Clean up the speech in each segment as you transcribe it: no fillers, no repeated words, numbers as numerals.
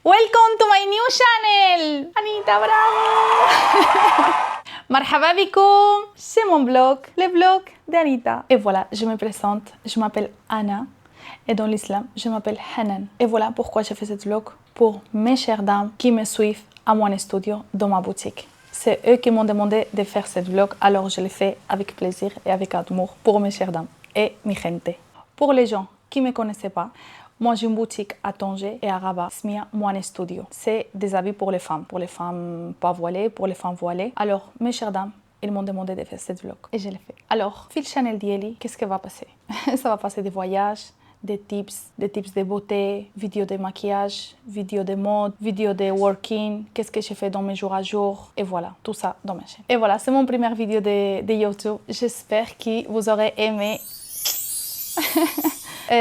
Welcome to my new channel Anita Bravo. Marhaba bikoum, c'est mon blog, le blog d'Anita. Et voilà, je me présente, je m'appelle Anna et dans l'islam, je m'appelle Hanan. Et voilà pourquoi j'ai fait cette vlog pour mes chères dames qui me suivent à mon studio dans ma boutique. C'est eux qui m'ont demandé de faire cette vlog, alors je l'ai fait avec plaisir et avec amour pour mes chères dames et mi gente. Pour les gens qui ne me connaissaient pas, moi j'ai une boutique à Tanger et à Rabat, Smia Moine Studio. C'est des habits pour les femmes pas voilées, pour les femmes voilées. Alors mes chères dames, ils m'ont demandé de faire cette vlog et je l'ai fait. Alors, fil Chanel Dieli, qu'est-ce qui va passer? Ça va passer des voyages, des tips de beauté, vidéos de maquillage, vidéos de mode, vidéos de working, qu'est-ce que j'ai fait dans mes jours à jour, et voilà, tout ça dans ma chaîne. Et voilà, c'est mon première vidéo de YouTube. J'espère que vous aurez aimé.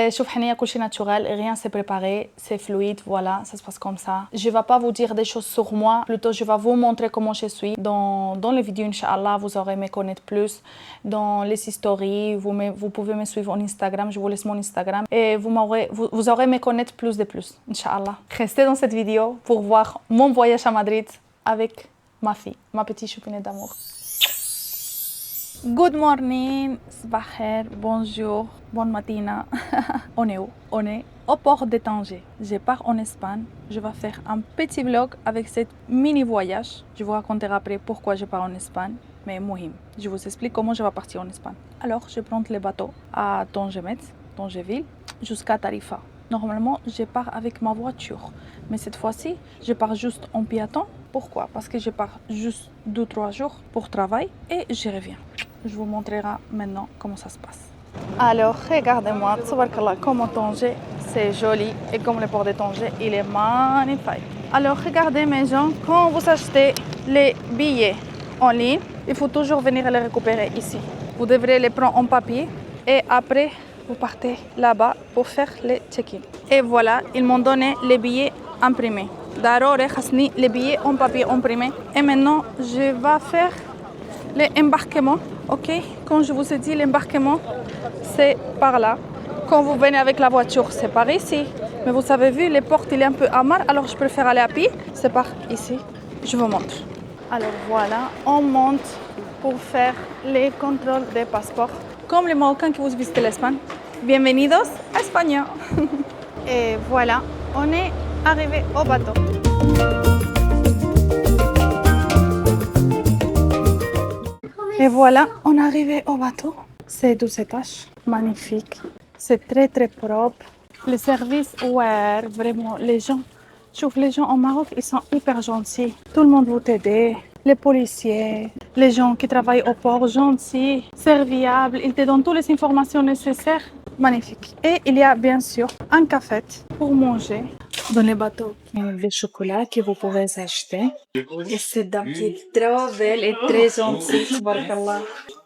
شوف حنية كل شيء naturel, rien c'est préparé, c'est fluide, voilà, ça se passe comme ça. Je vais pas vous dire des choses sur moi, plutôt je vais vous montrer comment je suis. Dans les vidéos, Inch'Allah, vous aurez me connaître plus. Dans les stories, vous pouvez me suivre en Instagram, je vous laisse mon Instagram. Et vous aurez me connaître plus de plus, Inch'Allah. Restez dans cette vidéo pour voir mon voyage à Madrid avec ma fille, ma petite choupinette d'amour. Good morning, Sbaher, bonjour, bonne matina. On est où? On est au port de Tanger. Je pars en Espagne. Je vais faire un petit vlog avec cette mini voyage. Je vous raconterai après pourquoi je pars en Espagne. Mais mohim, je vous explique comment je vais partir en Espagne. Alors, je prends le bateau à Tangermetz, Tangerville, jusqu'à Tarifa. Normalement, je pars avec ma voiture. Mais cette fois-ci, je pars juste en piéton. Pourquoi? Parce que je pars juste 2-3 jours pour travail et je reviens. Je vous montrerai maintenant comment ça se passe. Alors, regardez-moi, tabarakallah, comment Tanger, c'est joli. Et comme le port de Tanger, il est magnifique. Alors, regardez mes gens, quand vous achetez les billets en ligne, il faut toujours venir les récupérer ici. Vous devrez les prendre en papier et après, vous partez là-bas pour faire le check-in. Et voilà, ils m'ont donné les billets imprimés. D'abord, les billets en papier imprimés. Et maintenant, je vais faire l'embarquement. Ok, quand je vous ai dit l'embarquement, c'est par là. Quand vous venez avec la voiture, c'est par ici. Mais vous avez vu, les portes, il est un peu amar, alors je préfère aller à pied. C'est par ici. Je vous montre. Alors voilà, on monte pour faire les contrôles des passeports. Comme les Marocains qui vous visitent l'Espagne. Bienvenidos à Espagne. Et voilà, on est arrivé au bateau. Et voilà, on est arrivé au bateau. C'est 12 étages, magnifique. C'est très très propre. Le service, ouais, vraiment, les gens. Je trouve les gens au Maroc, ils sont hyper gentils. Tout le monde veut t'aider. Les policiers, les gens qui travaillent au port, gentils, serviables. Ils te donnent toutes les informations nécessaires. Magnifique. Et il y a bien sûr un café pour manger. Dans les bateaux, il y a des chocolats que vous pouvez acheter. Et cette dame qui est trop belle et très gentille.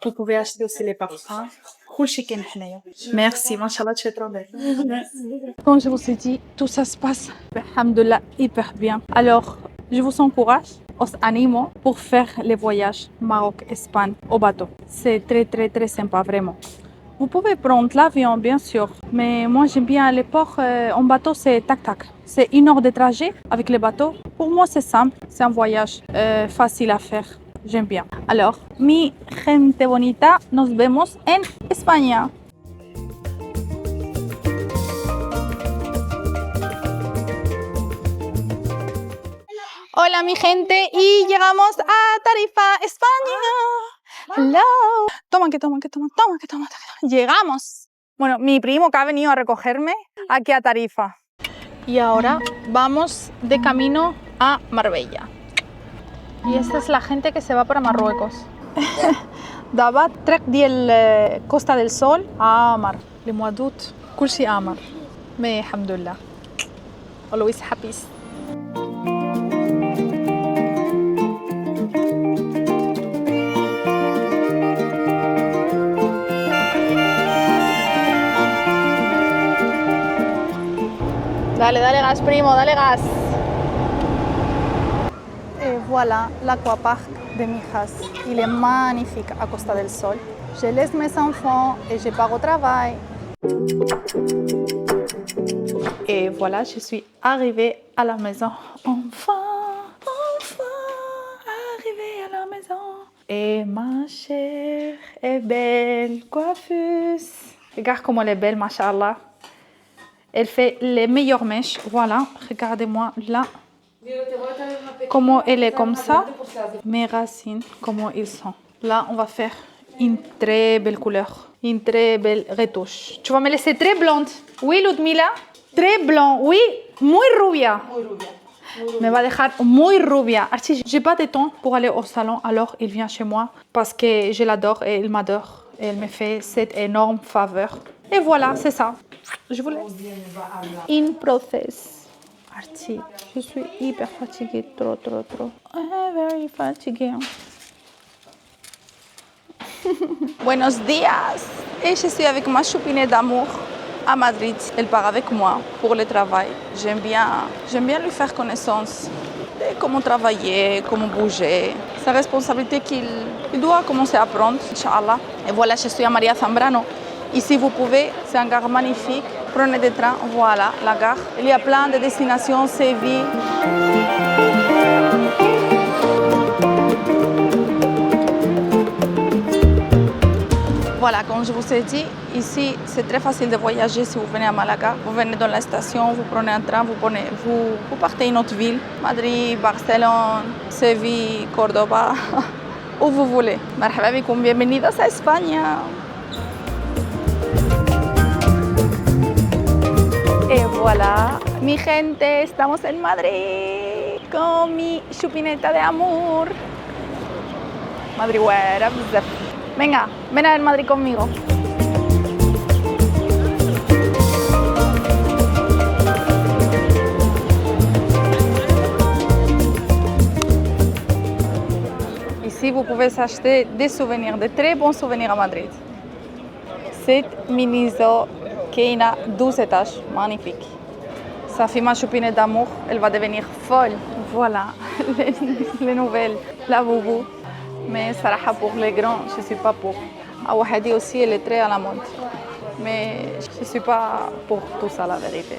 Vous pouvez acheter aussi les parfums. Merci, machallah, tu es trop belle. Comme je vous ai dit, tout ça se passe, alhamdoulilah, hyper bien. Alors, je vous encourage, os animo pour faire les voyages Maroc-Espagne au bateau. C'est très, très, très sympa, vraiment. Vous pouvez prendre l'avion, bien sûr, mais moi j'aime bien les ports en bateau, c'est tac-tac. C'est 1 heure de trajet avec les bateaux. Pour moi, c'est simple, c'est un voyage facile à faire. J'aime bien. Alors, mi gente bonita, nos vemos en España. Hola mi gente y llegamos a Tarifa, España. Hello. Toma. Llegamos. Bueno, mi primo que ha venido a recogerme aquí a Tarifa. Y ahora vamos de camino a Marbella. Y esta es la gente que se va para Marruecos. D'abord, trek ديال Costa del Sol à Amar. Le mois d'août, كل شيء Amar. Mais alhamdoulilah. Always happy. Dale gas, primo, dale gas. Et voilà l'aquapark de Mijas. Il est magnifique à Costa del Sol. Je laisse mes enfants et je pars au travail. Et voilà, je suis arrivée à la maison. Enfin arrivée à la maison. Et ma chère est belle coiffeuse. Regarde comment elle est belle, machallah. Elle fait les meilleures mèches. Voilà, regardez-moi là. Comment elle est comme ça. Mes racines, comment ils sont. Là, on va faire une très belle couleur. Une très belle retouche. Tu vas me laisser très blonde. Oui, Ludmila. Très blanc, oui. Muy rubia. Me va dejar muy rubia. Archie, j'ai pas de temps pour aller au salon, alors il vient chez moi parce que je l'adore et il m'adore. Et elle me fait cette énorme faveur. Et voilà, c'est ça. Je vous laisse. In process. Archie, je suis hyper fatiguée, trop. Very fatiguée. Buenos días. Et je suis avec ma choupinette d'amour à Madrid. Elle part avec moi pour le travail. J'aime bien lui faire connaissance de comment travailler, comment bouger. C'est une responsabilité qu'il doit commencer à prendre, Inch'Allah. Et voilà, je suis à Maria Zambrano. Ici, vous pouvez, c'est un gare magnifique. Prenez des trains, voilà la gare. Il y a plein de destinations, Séville. Voilà, comme je vous ai dit, ici c'est très facile de voyager si vous venez à Malaga. Vous venez dans la station, vous prenez un train, vous partez à une autre ville. Madrid, Barcelone, Séville, Cordoba, où vous voulez. Marhaba bikoum, bienvenidos a España. Et voilà, mi gente, estamos en Madrid con mi chupineta de amor. Madrid güera, bzaf. Venga, ven a ver Madrid conmigo. Ici, vous pouvez s'acheter des souvenirs, de très bons souvenirs à Madrid. Cette mini-zoo qui a 12 étages, magnifique. Sa fille ma choupinette d'amour, elle va devenir folle. Voilà, les nouvelles, la boubou. Mais Saraha pour les grands, je ne suis pas pour. Awahadi aussi, elle est très à la mode. Mais je ne suis pas pour tout ça, la vérité.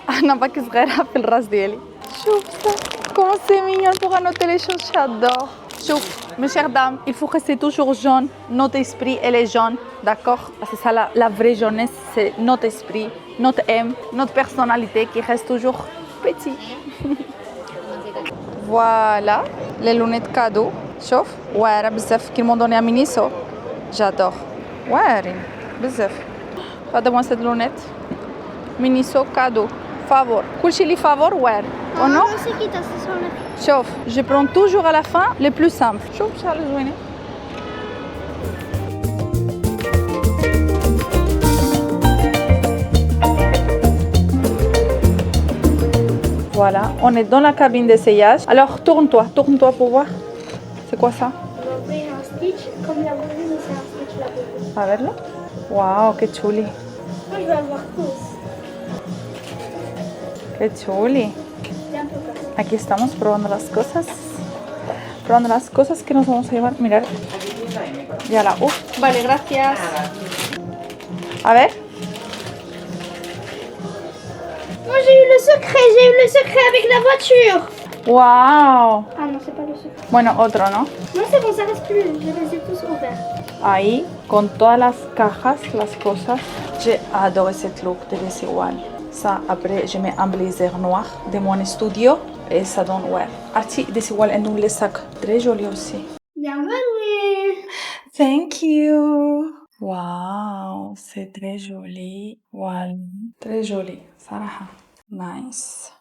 أنا باكي صغيرة في الراس ديالي. شوف ça, comment c'est mignon pour annoter les choses, j'adore. شوف, mes chères dames, il faut rester toujours jeune. Notre esprit, elle est jeune, d'accord? C'est ça la vraie jeunesse, c'est notre esprit, notre âme, notre personnalité qui reste toujours petit. Voilà, les lunettes cadeaux. شوف, واعرة بزاف qu'ils m'ont donné à Miniso. J'adore. واعرين بزاف. Regardez-moi cette lunette. Miniso cadeau. Favor. كلشي اللي favor واعر. Oh non? شوف, je prends toujours à la fin les plus simples. شوف شحال زوينين. Voilà, on est dans la cabine d'essayage. Alors tourne-toi pour voir. C'est quoi ça? On va faire un stitch comme la boubou, mais c'est un stitch la boubou. A verlo. Wow, qué chuli. Moi, je vais avoir tous. Qué chuli. C'est un peu comme ça. Aquí estamos probando las cosas. Probando las cosas que nos vamos a llevar. Mirad. Ya la U. Vale, gracias. A ver. Moi, j'ai eu le secret avec la voiture. Wow. Ah non, c'est pas le secret. Bueno, otro, ¿no? Non, c'est bon, ça reste plus. Je les ai tous ouverts. Ahí, con todas las cajas, las cosas. J'ai adoré cette look de desigual. Ça, après, je mets un blazer noir de mon studio et ça donne, ouais. Archie, desigual et nous les sacs. Très joli aussi. Bienvenue. Thank you. Wow, c'est très joli. Voilà. Très joli. Saraha. Nice.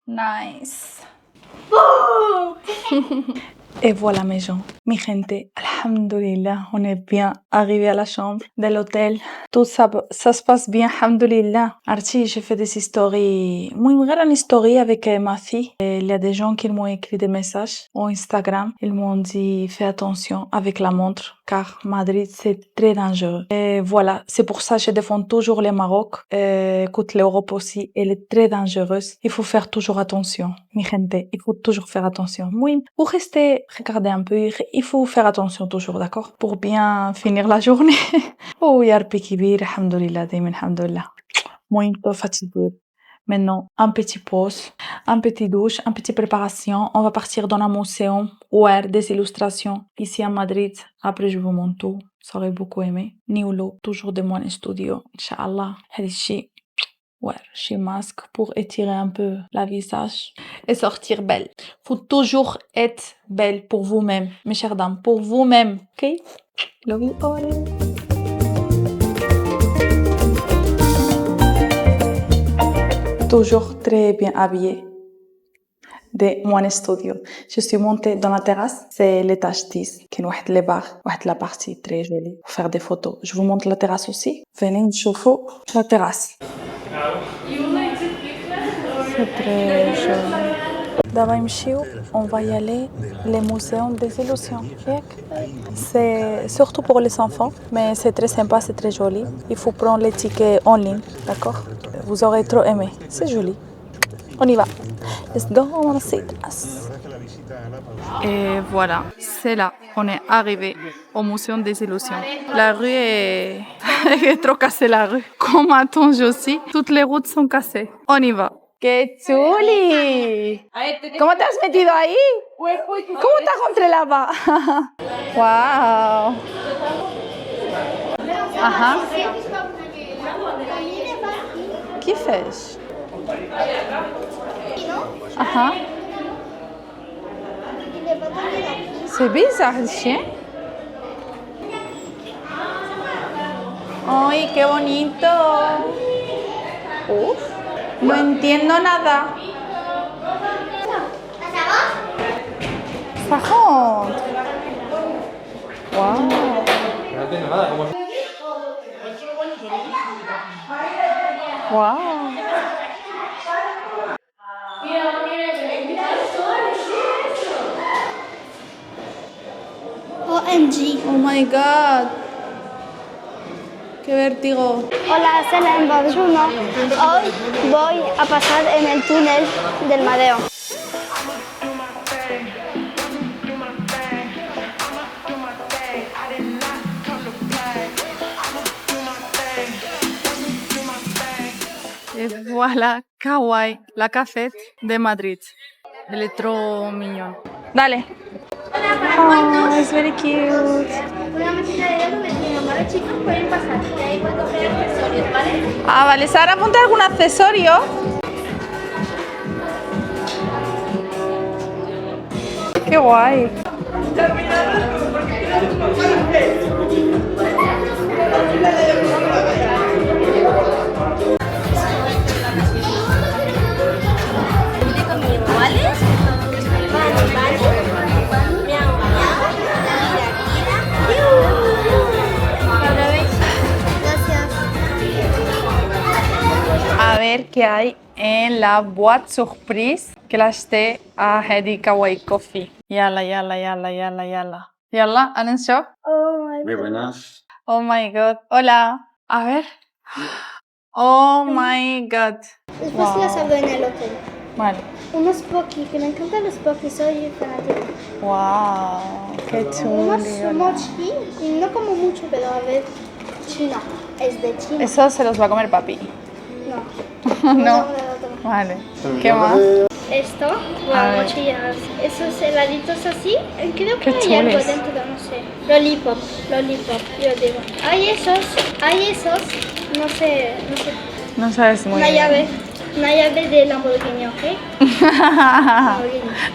Nice. Oh. Et voilà mes gens, mi gente, alhamdoulilah, on est bien arrivé à la chambre de l'hôtel. Tout ça se passe bien, alhamdoulilah. Archie, j'ai fait des histoires, une grande histoire avec ma fille. Et il y a des gens qui m'ont écrit des messages au Instagram. Ils m'ont dit, fais attention avec la montre, car Madrid, c'est très dangereux. Et voilà, c'est pour ça que je défends toujours le Maroc. Écoute, l'Europe aussi, elle est très dangereuse. Il faut faire toujours attention, mi gente, il faut toujours faire attention. Oui, vous restez regardez un peu, il faut faire attention toujours, d'accord? Pour bien finir la journée. Oh, ya Rabbi kibir, alhamdoulilah, daimen, alhamdoulilah. Muito fatigué. Maintenant, un petit pause, un petit douche, un petit préparation. On va partir dans un musée, ouais, des illustrations, ici à Madrid. Après, je vous montre tout. Ça aurait beaucoup aimé. Niolo, toujours de mon studio. Inch'Allah. Hadichi. Ouais, chez masque pour étirer un peu la visage et sortir belle. Faut toujours être belle pour vous-même, mes chères dames, pour vous-même, ok? Love you all. Toujours très bien habillée de mon studio. Je suis montée dans la terrasse, c'est l'étage 10, qui est les bars, la partie très jolie pour faire des photos. Je vous montre la terrasse aussi. Venez chauffer la terrasse. C'est très joli. D'abord, on va y aller les musées des illusions. C'est surtout pour les enfants, mais c'est très sympa, c'est très joli. Il faut prendre les tickets en ligne, d'accord? Vous aurez trop aimé. C'est joli. On y va. Let's go, on va see us. Et voilà, c'est là. On est arrivé au Musée des Illusions. La rue est... est trop cassée, la rue. Comme à Tanger aussi, toutes les routes sont cassées. On y va. ¡Qué chuli! ¿Cómo te has metido ahí? ¿Cómo te has rentré là-bas? ¡Wow! Ajá. ¿Qué fais? Ajá. C'est bizarre, le chien. ¡Ay, qué bonito! Uf. No entiendo nada. Ça rentre. Wow. No entiendo nada, ¿cómo? Wow. OMG. Oh my god. Qué vértigo. Hola, Selene, bonjour. Hoy voy a pasar en el túnel del mareo. Et voilà, Kawaii, la café de Madrid. Elle est trop mignonne. Dale. Oh, it's very cute. Una máquina de dedo donde los chicos pueden pasar. Y ahí pueden coger accesorios, ¿vale? Ah, vale. Sara, ponte algún accesorio. Qué guay. A ver qué hay en la boîte surprise que la acheté a Hedi Kawaii Coffee. Yalla, yalla, yalla, yalla, yalla. Yalla, ¿han shock? Muy buenas. Oh my god. Hola. A ver. Oh my god. Después las hablo en el hotel. Vale. Unos Pocky, que me encantan los Pocky, soy fanática. Wow. Qué Unos chulo. mochi, y no como mucho, pero a ver, China, es de China. Eso se los va a comer papi. No. No. Vale. ¿Qué más? Esto, A ver. mochillas, esos heladitos así, creo que Qué hay algo chules. dentro, no sé. Lollipop, yo digo. Hay esos, no sé, No sabes muy una bien. llave de Lamborghini, ¿ok?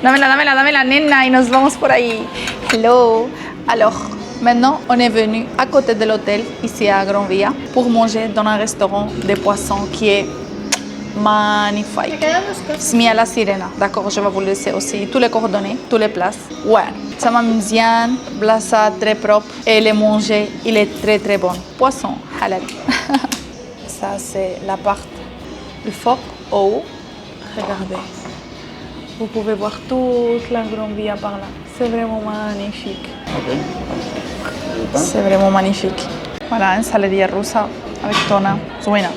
Lamborghini. Damela, nena, et nous vamos por ahí. Hello. Alors, maintenant, on est venu à côté de l'hôtel, ici à Grand Via, pour manger dans un restaurant de poissons qui est Me magnifique. quedan dos cosas. Smia la Sirena, d'accord, je vais vous laisser aussi tous les coordonnées, toutes les places. Ouais, ça m'a mis bien, blassa très propre et le manger, il est très très bon. Poisson, halal. Ça, c'est la part du foc au haut. Regardez. Vous pouvez voir toute la Grande Via par là. C'est vraiment magnifique. C'est vraiment magnifique. Voilà, ensaladilla rusa avec tona. Buena.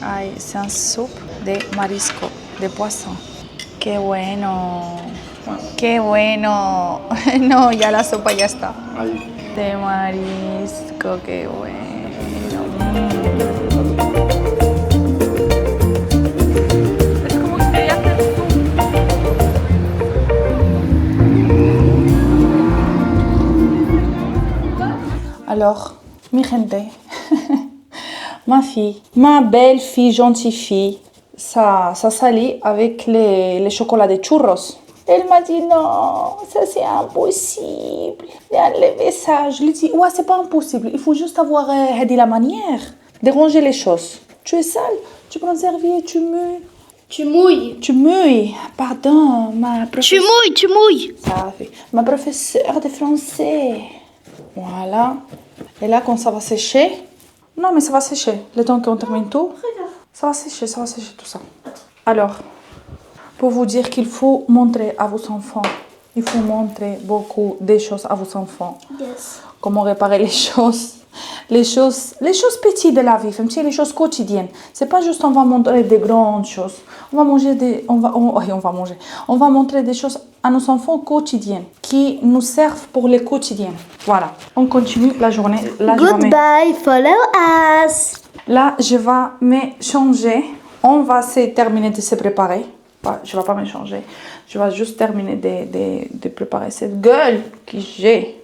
Ay, c'est un soupe de marisco, de poisson. Qué bueno. ¡Qué bueno! No, ya la sopa ya está. Ahí. De marisco, qué bueno. Es como si te haces Alors, mi gente, ma fille, ma belle fille, gentille fille, ça salit avec les chocolats de churros. Elle m'a dit non, ça c'est impossible d'enlever ça. Je lui dis ouais, c'est pas impossible, il faut juste avoir dit la manière de ranger les choses. Tu es sale, tu prends un serviette, tu mouilles. Tu mouilles. Tu mouilles, pardon, ma professeure. Tu mouilles. Ça fait. Ma professeure de français. Voilà. Et là, quand ça va sécher, non mais ça va sécher. Le temps qu'on termine tout, ça va sécher tout ça. Alors, pour vous dire qu'il faut montrer à vos enfants, il faut montrer beaucoup de choses à vos enfants. Yes. Comment réparer les choses petites de la vie, même si les choses quotidiennes. C'est pas juste on va montrer des grandes choses. On va montrer des choses à nos enfants quotidiennes qui nous servent pour le quotidien. Voilà. On continue la journée. Là, Goodbye, follow us. Là, je vais me changer. On va se terminer de se préparer. Je ne vais pas me changer. Je vais juste terminer de préparer cette gueule que j'ai.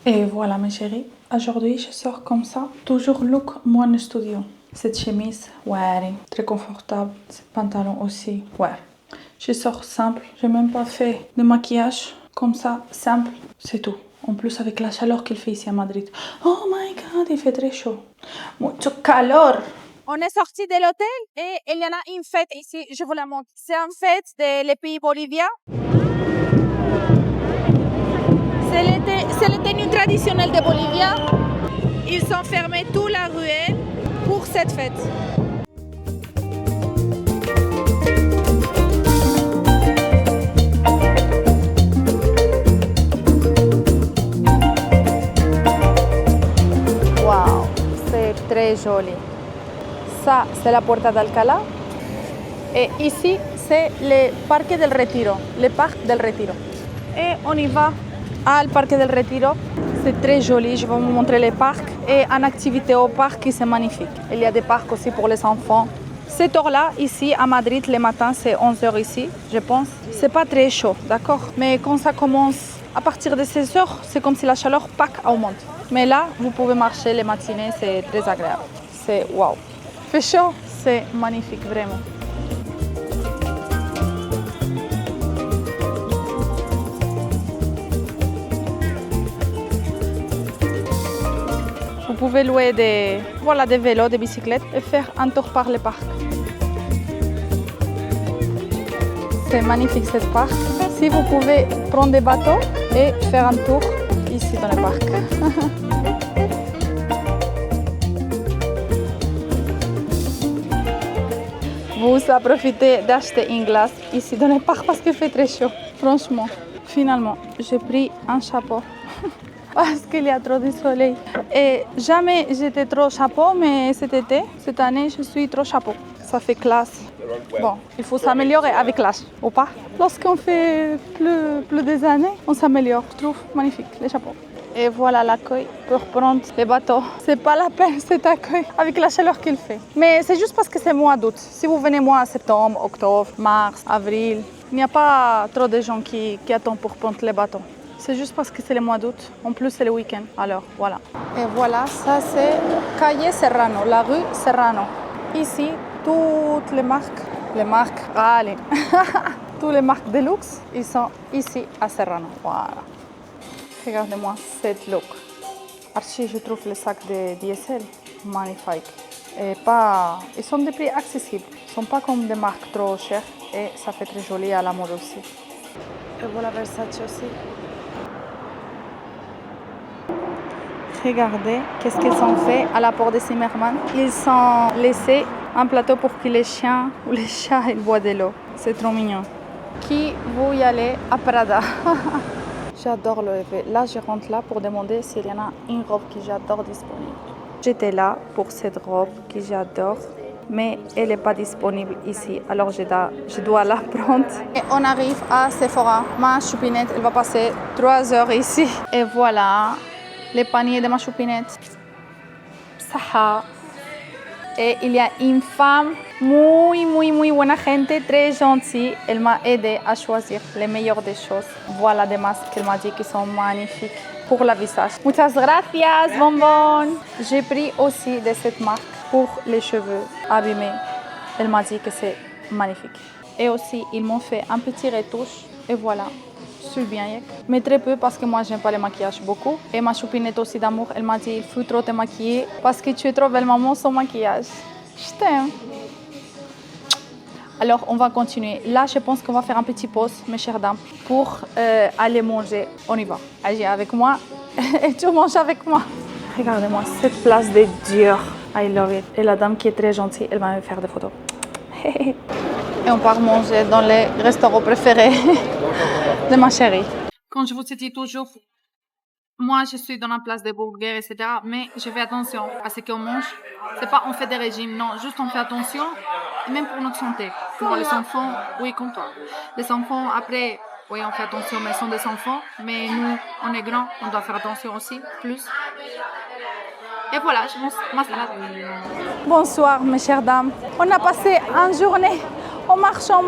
Et voilà mes chéris, aujourd'hui je sors comme ça, toujours look Moine Studio. Cette chemise, ouais, très confortable, ce pantalon aussi, ouais. Je sors simple, j'ai même pas fait de maquillage, comme ça, simple, c'est tout. En plus avec la chaleur qu'il fait ici à Madrid. Oh my god, il fait très chaud. Mucho calor. On est sorti de l'hôtel et il y en a une fête ici, je vous la montre. C'est une fête des pays boliviens. C'est le tenue traditionnelle des Boliviens. Ils ont fermé toute la ruelle pour cette fête. Wow, c'est très joli. Ça, c'est la Puerta d'Alcalá. Et ici, c'est le Parque del Retiro, le Parc del Retiro. Et on y va al Parque del Retiro. C'est très joli, je vais vous montrer les parcs et une activité au parc qui c'est magnifique. Il y a des parcs aussi pour les enfants. Cette heure-là, ici à Madrid, le matin, c'est 11h ici, je pense. C'est pas très chaud, d'accord? Mais quand ça commence à partir de 16h, c'est comme si la chaleur augmente. Mais là, vous pouvez marcher les matinées, c'est très agréable. C'est waouh. Fait chaud, c'est magnifique, vraiment. Vous pouvez louer des vélos, des bicyclettes et faire un tour par le parc. C'est magnifique ce parc. Si vous pouvez prendre des bateaux et faire un tour ici dans le parc. Vous profitez d'acheter une glace ici dans le parc parce qu'il fait très chaud. Franchement, finalement, j'ai pris un chapeau. Parce qu'il y a trop de soleil. Et jamais j'étais trop chapeau, mais cet été, cette année, je suis trop chapeau. Ça fait classe. Bon, il faut s'améliorer avec l'âge, ou pas? Lorsqu'on fait plus des années, on s'améliore. Je trouve magnifique, les chapeaux. Et voilà l'accueil pour prendre les bateaux. C'est pas la peine cet accueil avec la chaleur qu'il fait. Mais c'est juste parce que c'est mois d'août. Si vous venez mois septembre, octobre, mars, avril, il n'y a pas trop de gens qui attendent pour prendre les bateaux. C'est juste parce que c'est le mois d'août. En plus, c'est le week-end. Alors, voilà. Et voilà, ça c'est Calle Serrano, la rue Serrano. Ici, toutes les marques, allez, toutes les marques de luxe, ils sont ici à Serrano. Voilà. Regardez-moi cette look. Archi, je trouve les sacs de DSL magnifiques. Et ils sont des prix accessibles. Ils ne sont pas comme des marques trop chères et ça fait très joli à la mode aussi. Et voilà Versace aussi. Regardez qu'est-ce qu'ils ont fait à la porte de Zimmermann. Ils ont laissé un plateau pour que les chiens ou les chats ils boivent de l'eau. C'est trop mignon. Qui veut y aller à Prada? J'adore le EV. Là, je rentre là pour demander s'il y en a une robe que j'adore disponible. J'étais là pour cette robe que j'adore. mais elle n'est pas disponible ici, alors je dois la prendre. Et on arrive à Sephora. Ma choupinette, elle va passer 3 heures ici. Et voilà, les paniers de ma choupinette. Saha. Et il y a une femme muy buena gente, très gentille. Elle m'a aidé à choisir les meilleures des choses. Voilà des masques qu'elle m'a dit qui sont magnifiques pour le visage. Muchas gracias, bonbon. J'ai pris aussi de cette marque pour les cheveux abîmés. Elle m'a dit que c'est magnifique. Et aussi, ils m'ont fait un petit retouche. Et voilà. Je suis bien, mais très peu parce que moi j'aime pas le maquillage beaucoup. Et ma choupinette aussi d'amour, elle m'a dit il faut trop te maquiller parce que tu es trop belle maman sans maquillage. Je t'aime. Alors on va continuer. Là je pense qu'on va faire un petit pause, mes chères dames, pour aller manger. On y va. Agis avec moi et tu manges avec moi. Regardez-moi cette place de Dieu. I love it. Et la dame qui est très gentille, elle va me faire des photos. Et on part manger dans les restaurants préférés de ma chérie. Quand je vous dis toujours, moi je suis dans la place des burgers, etc. Mais je fais attention à ce qu'on mange. C'est pas on fait des régimes, non, juste on fait attention, même pour notre santé. Pour les enfants, oui, comme toi. Les enfants, après, oui, on fait attention, mais ils sont des enfants. Mais nous, on est grands, on doit faire attention aussi, plus. Et voilà, je mange ma salade. Bonsoir, mes chères dames. On a passé une journée en marchant.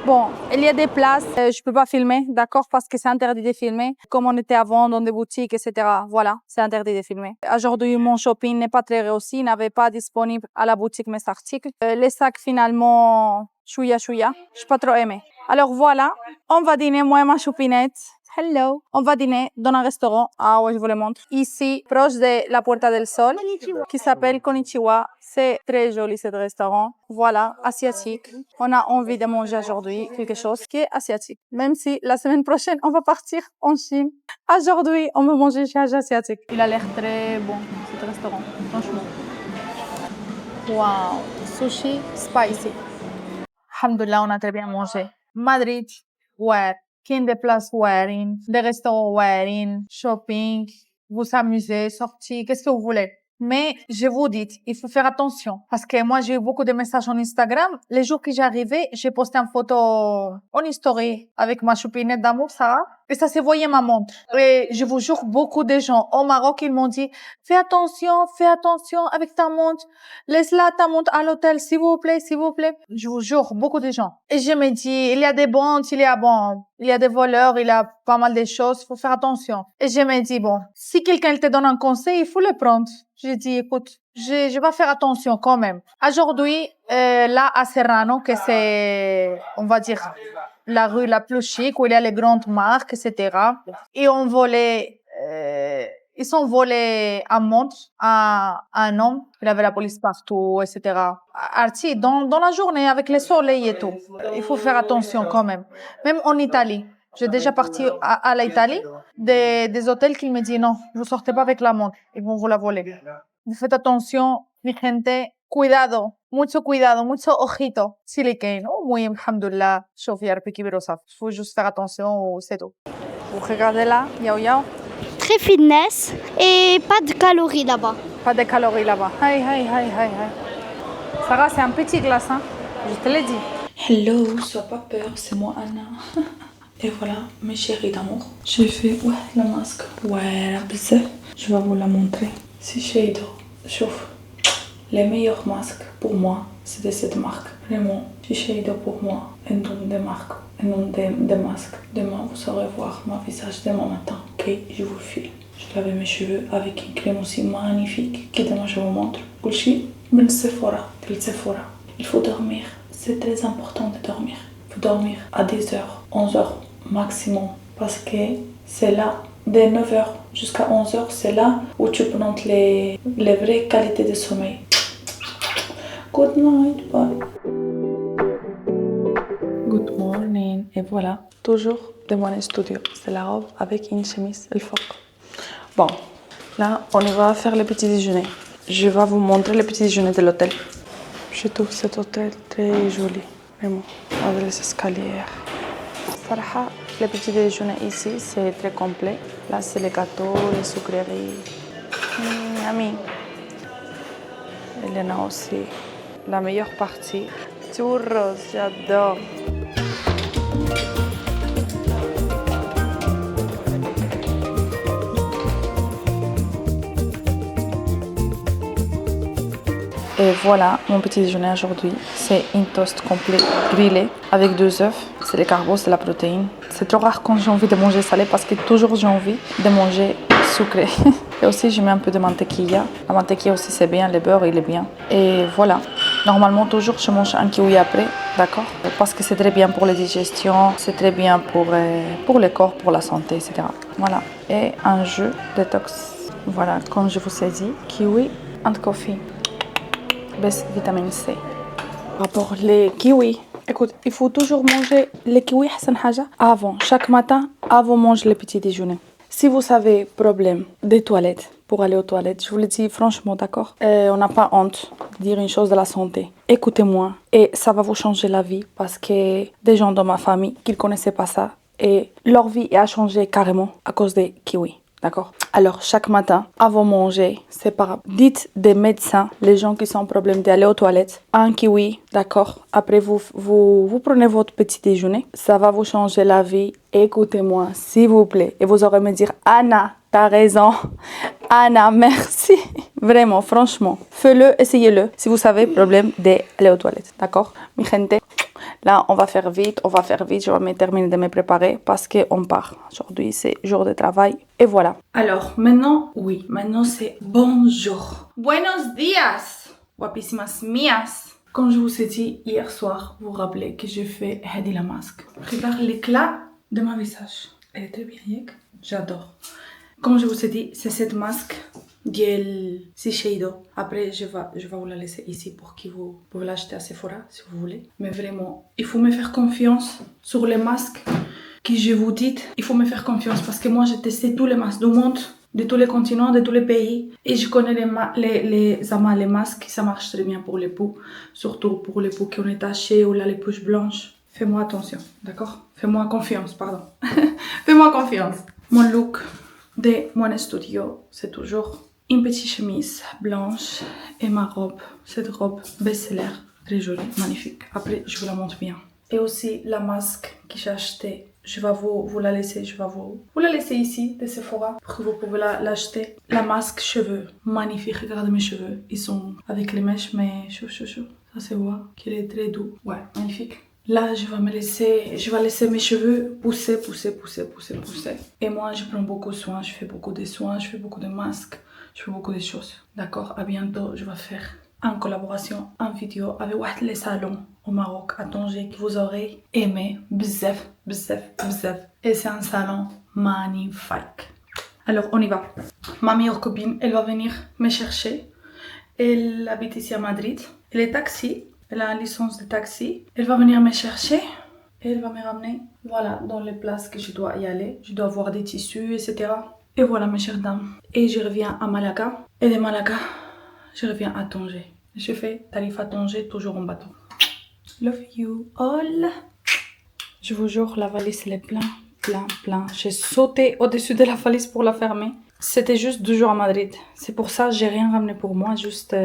Bon, il y a des places, je peux pas filmer, d'accord, parce que c'est interdit de filmer. Comme on était avant dans des boutiques, etc. Voilà, c'est interdit de filmer. Aujourd'hui, mon shopping n'est pas très réussi, n'avait pas disponible à la boutique mes articles. Les sacs, finalement, chouïa, j'ai pas trop aimé. Alors voilà, on va dîner, moi et ma choupinette. Hello. On va dîner dans un restaurant. Ah ouais, je vous le montre. Ici, proche de la Puerta del Sol, qui s'appelle Konichiwa. C'est très joli ce restaurant. Voilà, asiatique. On a envie de manger aujourd'hui quelque chose qui est asiatique. Même si la semaine prochaine, on va partir en Chine. Aujourd'hui, on va manger chez asiatique. Il a l'air très bon, ce restaurant, franchement. Wow, sushi spicy. Alhamdulillah, on a très bien mangé. Madrid, ouais. King de place wearing, des restaurants wearing, shopping, vous amuser, sortir, qu'est-ce que vous voulez. Mais je vous dis, il faut faire attention. Parce que moi, j'ai eu beaucoup de messages en Instagram. Les jours que j'arrivais, j'ai posté une photo en story avec ma choupinette d'amour, Sarah. Et ça s'est voyé ma montre. Et je vous jure, beaucoup de gens au Maroc, ils m'ont dit, fais attention avec ta montre. Laisse-la ta montre à l'hôtel, s'il vous plaît. Je vous jure, beaucoup de gens. Et je me dis, il y a des bandes, il y a des voleurs, il y a pas mal de choses, il faut faire attention. Et je me dis, bon, si quelqu'un te donne un conseil, il faut le prendre. J'ai dit, écoute, je vais faire attention quand même. Aujourd'hui, là, à Serrano, que c'est, on va dire, la rue la plus chic, où il y a les grandes marques, etc. Ils ont volé un montre à un homme. Il avait la police partout, etc. Arti, dans la journée, avec le soleil et tout. Il faut faire attention quand même. Même en Italie. J'ai déjà parti à l'Italie, des hôtels qui me disent non, vous sortez pas avec la montre, ils vont vous la voler. Vous faites attention, mi gente, cuidado, mucho ojito. Si les gains, muy alhamdulillah, chauffière, piquibirosa. Il faut juste faire attention, c'est tout. Vous regardez là, yao. Très fitness et pas de calories là-bas. Pas de calories là-bas. Hi. Sarah, c'est un petit glace, hein? Je te l'ai dit. Hello, sois pas peur, c'est moi Anna. Et voilà, mes chéris d'amour. J'ai fait le masque. Ouais, je vais vous la montrer. C'est Shiseido. Chouf. Les meilleurs masques pour moi, c'est de cette marque. Vraiment, Shiseido pour moi, un nom de marque, un nom de masque. Demain, vous saurez voir mon visage demain matin. Ok, je vous file. Je lave mes cheveux avec une crème aussi magnifique. Que demain, je vous montre. Kulchi, ben Sephora. Il faut dormir. C'est très important de dormir. Il faut dormir à 10h, 11h maximum. Parce que c'est là, de 9h jusqu'à 11h, c'est là où tu prends les vraies qualités de sommeil. Good night, bye. Good morning. Et voilà, toujours de mon studio. C'est la robe avec une chemise el foc. Bon, là, on va faire le petit déjeuner. Je vais vous montrer le petit déjeuner de l'hôtel. Je trouve cet hôtel très joli, vraiment, avec les escaliers. Sarah, le petit déjeuner ici, c'est très complet. Là, c'est les gâteaux, les sucreries. Yummy. Elena aussi. La meilleure partie. Churros, j'adore. Et voilà, mon petit déjeuner aujourd'hui, c'est une toast complet grillé avec 2 œufs. C'est les carbos, c'est la protéine. C'est trop rare quand j'ai envie de manger salé parce que toujours j'ai envie de manger sucré. Et aussi, je mets un peu de mantequilla. La mantequilla aussi, c'est bien, le beurre, il est bien. Et voilà, normalement, toujours, je mange un kiwi après, d'accord? Parce que c'est très bien pour la digestion, c'est très bien pour le corps, pour la santé, etc. Voilà, et un jus détox. Voilà, comme je vous ai dit, kiwi and coffee. Best vitamine C. Rapport les kiwis. Écoute, il faut toujours manger les kiwis avant, chaque matin, avant manger le petit déjeuner. Si vous avez problème des toilettes, pour aller aux toilettes, je vous le dis franchement, d'accord? On n'a pas honte de dire une chose de la santé. Écoutez-moi et ça va vous changer la vie parce que des gens dans ma famille qui ne connaissaient pas ça et leur vie a changé carrément à cause des kiwis. D'accord? Alors, chaque matin, avant de manger, c'est pas dites des médecins, les gens qui sont en problème d'aller aux toilettes, un kiwi, d'accord? Après, vous prenez votre petit déjeuner. Ça va vous changer la vie. Écoutez-moi, s'il vous plaît. Et vous aurez me dire, Anna, t'as raison. Anna, merci. Vraiment, franchement. Faites-le, essayez-le. Si vous avez problème d'aller aux toilettes. D'accord? Mi gente. Là, on va faire vite. Je vais terminer de me préparer parce qu'on part. Aujourd'hui, c'est jour de travail. Et voilà. Alors, maintenant, oui. Maintenant, c'est bonjour. Buenos días. Guapísimas mías. Comme je vous ai dit hier soir, vous vous rappelez que j'ai fait Hadi la masque. Regarde l'éclat de mon visage. Elle est très bien, Yek. J'adore. Comme je vous ai dit, c'est cette masque. Diel Shiseido. Après, je vais vous la laisser ici pour que vous pouvez l'acheter à Sephora si vous voulez. Mais vraiment, il faut me faire confiance sur les masques que je vous dis. Il faut me faire confiance parce que moi, j'ai testé tous les masques du monde, de tous les continents, de tous les pays. Et je connais les masques. Ça marche très bien pour les peaux. Surtout pour les peaux qui ont été tachées ou là, les poches blanches. Fais-moi attention, d'accord? Fais-moi confiance, pardon. Fais-moi confiance. Mon look de mon studio, c'est toujours une petite chemise blanche et ma robe, cette robe best-seller, très jolie, magnifique. Après, je vous la montre bien. Et aussi la masque que j'ai achetée, je vais vous la laisser, vous la laisser ici de Sephora pour que vous pouvez l'acheter. La masque cheveux, magnifique, regardez mes cheveux, ils sont avec les mèches, mais chou, ça se voit qu'il est très doux. Ouais, magnifique. Là, je vais laisser mes cheveux pousser. Et moi, je prends beaucoup de soin, je fais beaucoup de soins, je fais beaucoup de masques. Je fais beaucoup de choses. D'accord? À bientôt, je vais faire en collaboration, en vidéo avec les salons au Maroc, à Tanger, que vous aurez aimé. Bzef. Et c'est un salon magnifique. Alors, on y va. Ma meilleure copine, elle va venir me chercher. Elle habite ici à Madrid. Elle est taxi. Elle a une licence de taxi. Elle va venir me chercher. Et elle va me ramener, voilà, dans les places que je dois y aller. Je dois avoir des tissus, etc. Et voilà mes chères dames. Et je reviens à Malaga. Et de Malaga, je reviens à Tanger. Je fais tarif à Tanger, toujours en bateau. Love you all. Je vous jure, la valise elle est plein. J'ai sauté au-dessus de la valise pour la fermer. C'était juste 2 jours à Madrid. C'est pour ça que j'ai rien ramené pour moi. Juste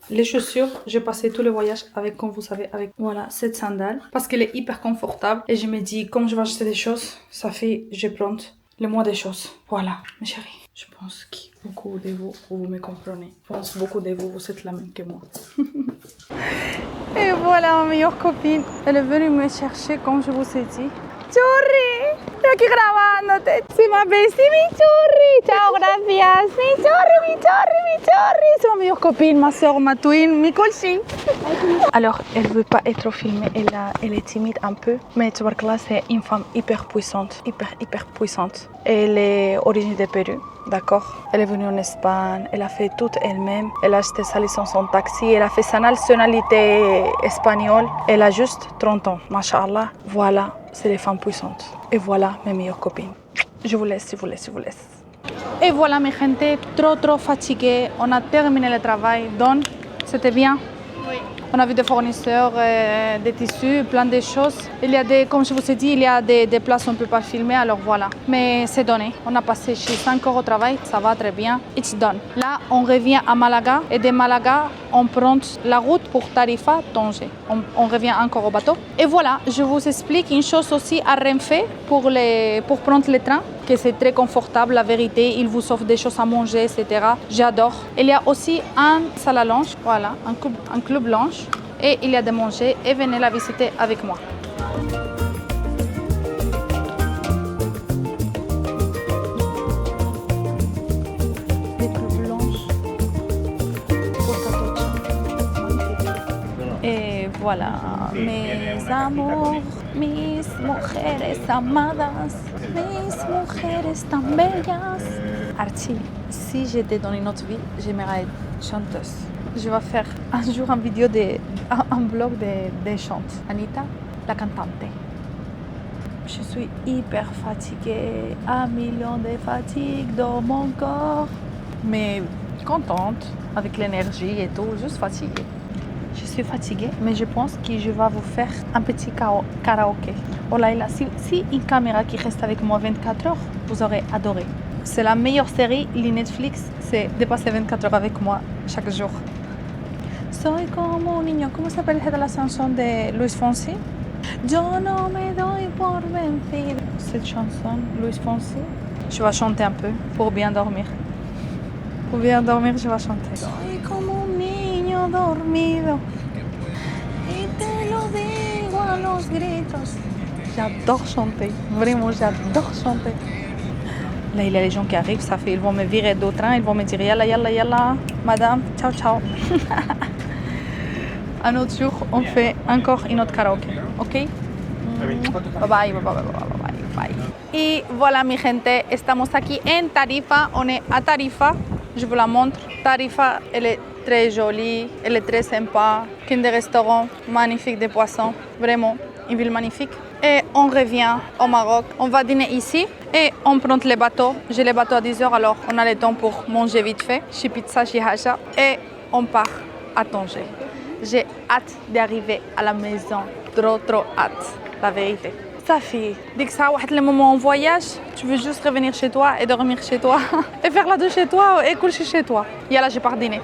les chaussures. J'ai passé tout le voyage avec, comme vous savez, avec voilà, cette sandale. Parce qu'elle est hyper confortable. Et je me dis, comme je vais acheter des choses, ça fait, je prends le mois des choses. Voilà, mes chéris. Je pense que beaucoup de vous me comprenez. Je pense que beaucoup de vous êtes la même que moi. Et voilà ma meilleure copine. Elle est venue me chercher comme je vous ai dit. Churri, estoy aquí grabándote. Sí, ma bestie, mi churri. Ciao, gracias. Mi churri. C'est ma meilleure copine, ma soeur, ma twin, mi colchi. Alors, elle veut pas être filmée. Elle est timide un peu. Mais Tabarkallah, c'est une femme hyper puissante. Hyper puissante. Elle est originaire de Pérou. D'accord? Elle est venue en Espagne, elle a fait tout elle-même. Elle a acheté sa licence en taxi, elle a fait sa nationalité espagnole. Elle a juste 30 ans, mashallah. Voilà, c'est les femmes puissantes. Et voilà mes meilleures copines. Je vous laisse. Et voilà mes gente, trop fatiguée. On a terminé le travail, donc c'était bien. Oui. On a vu des fournisseurs, des tissus, plein de choses. Il y a des, comme je vous ai dit, il y a des places où on ne peut pas filmer, alors voilà. Mais c'est donné. On a passé chez 5 heures au travail, ça va très bien. It's done. Là, on revient à Malaga et de Malaga, on prend la route pour Tarifa, Tanger. On revient encore au bateau. Et voilà, je vous explique une chose aussi à Renfe pour prendre le train, que c'est très confortable, la vérité. Il vous offre des choses à manger, etc. J'adore. Il y a aussi un salle à linge, voilà, un club lounge. Et il y a des manger et venez la visiter avec moi. Des clubs lounge. Et voilà, mes amours, mis mujeres amadas, mis mujeres tan bellas. Archie, si j'étais dans une autre vie, j'aimerais être chanteuse. Je vais faire un jour un vidéo, un blog de chante. Anita, la cantante. Je suis hyper fatiguée, un million de fatigues dans mon corps. Mais contente, avec l'énergie et tout, juste fatiguée. Je suis fatiguée, mais je pense que je vais vous faire un petit karaoké. Oh là là, si une caméra qui reste avec moi 24 heures, vous aurez adoré. C'est la meilleure série, les Netflix, c'est de passer 24 heures avec moi chaque jour. Soy como un niño. ¿Cómo s'appelle la chanson de Luis Fonsi? Yo no me doy por vencido. Cette chanson, Luis Fonsi. Je vais chanter un peu pour bien dormir. Pour bien dormir, je vais chanter. Soy como un niño dormido. Y te lo digo a los gritos. J'adore chanter. Vraiment, j'adore chanter. Là, il y a les gens qui arrivent, ça fait, ils vont me virer d'autres train, ils vont me dire yalla, yalla, yalla, madame, ciao, ciao. Un autre jour, on fait encore une autre karaoké, ok? Bye bye, bye, bye, bye, bye, bye. Y voilà, mi gente, estamos aquí en Tarifa, on est à Tarifa, je vous la montre. Tarifa, elle est très jolie, elle est très sympa, qu'un des restaurants magnifiques de poissons, vraiment, une ville magnifique. Et on revient au Maroc, on va dîner ici et on prend les bateaux. J'ai les bateaux à 10h, alors on a le temps pour manger vite fait, chez Pizza, chez Haja, et on part à Tanger. J'ai hâte d'arriver à la maison, trop hâte, la vérité. Ça fait, dès que ça a le moment en voyage, tu veux juste revenir chez toi et dormir chez toi et faire la douche chez toi et coucher chez toi. Et là, je pars dîner.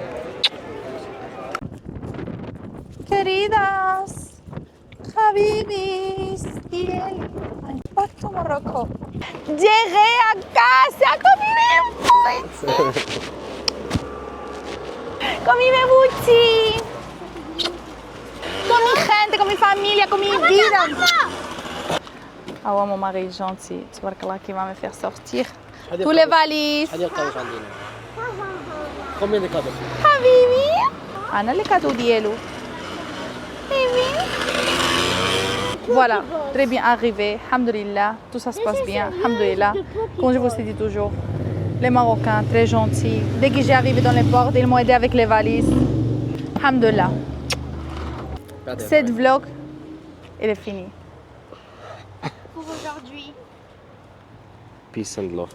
Queridas, Habibis, back to Morocco. Llegué a casa con mi bebé. Con mi gente, con mi famille, con mi vida. Ah ouais, mon mari est gentil. Tu vois qu'il va me faire sortir tous les valises. Combien de cadeaux? Habibi. Anna les cadeaux d'Yellow. Voilà, très bien arrivé. Alhamdoulilah, tout ça se passe bien. Alhamdoulilah. Comme je vous ai dit toujours, les Marocains, très gentils. Dès que j'ai arrivé dans les portes, ils m'ont aidé avec les valises. Alhamdoulilah. Cette vlog, elle est finie. Pour aujourd'hui. Peace and love.